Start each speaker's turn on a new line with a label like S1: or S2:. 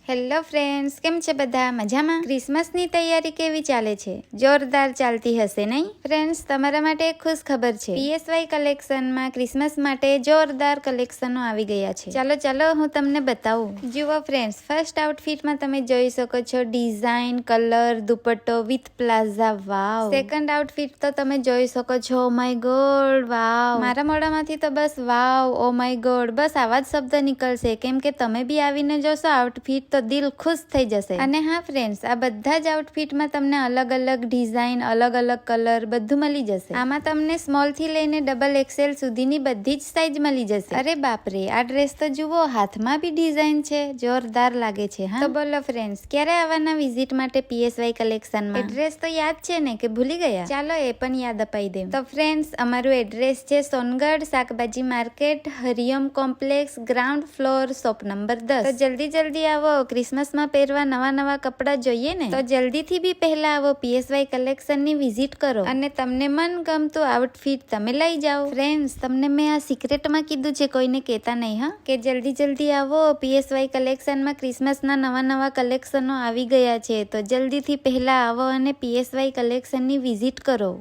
S1: Hello friends, કેમ છે બધા? મજામાં? ક્રિસમસની તૈયારી કેવી ચાલે છે? જોરદાર ચાલતી હશે નહીં? ફ્રેન્ડ્સ, તમારા માટે એક ખુશ ખબર છે. પીએસવાય કલેક્શનમાં ક્રિસમસ માટે જોરદાર કલેક્શનો આવી ગયા છે. ચાલો હું તમને બતાવું. જુઓ ફ્રેન્ડ્સ, ફર્સ્ટ આઉટફિટમાં તમે જોઈ શકો છો ડિઝાઇન, કલર, દુપટ્ટો with palazzo. Wow. Second outfit તો તમે જોઈ શકો છો. Oh my god, wow. મારા મોઢામાંથી તો બસ વાવ, ઓ માય ગોડ, બસ આવા જ શબ્દ નીકળશે, કેમ કે તમે બી આવીને જોશો આઉટફિટ તો દિલ ખુશ થઈ જશે. અને હા ફ્રેન્ડ્સ, આ બધા જ આઉટફિટમાં તમને અલગ અલગ ડિઝાઇન, અલગ અલગ કલર બધું મળી જશે. આમાં તમને સ્મોલ થી લઈને ડબલ એક્સેલ સુધીની બધી જ સાઈઝ મળી જશે. અરે બાપરે, આ ડ્રેસ તો જુઓ, હાથમાં બી ડિઝાઇન છે, જોરદાર લાગે છે. હા, તો બોલો ફ્રેન્ડ્સ, ક્યારે આવવાના વિઝિટ માટે પીએસવાય કલેક્શનમાં? એડ્રેસ તો યાદ છે ને કે ભૂલી ગયા? ચાલો એ પણ યાદ અપાઈ દે. તો ફ્રેન્ડ્સ, અમારું એડ્રેસ છે સોનગઢ શાકભાજી market, Hariyam complex, ground floor, shop number 10. તો જલ્દી આવો. ક્રિસમસમાં પહેરવા નવા કપડાં જોઈએ ને, તો જલ્દીથી બી પહેલા આવો પીએસવાય કલેક્શનની વિઝિટ કરો અને તમને મનગમતું આઉટફિટ તમે લઈ જાઓ. ફ્રેન્ડ્સ, તમને મેં આ સિક્રેટમાં કીધું છે, કોઈને કહેતા નહીં હા, કે જલ્દી આવો પીએસવાય કલેક્શનમાં. ક્રિસમસના નવા કલેક્શનો આવી ગયા છે, તો જલ્દીથી પહેલા આવો અને પીએસવાય કલેક્શનની વિઝિટ કરો.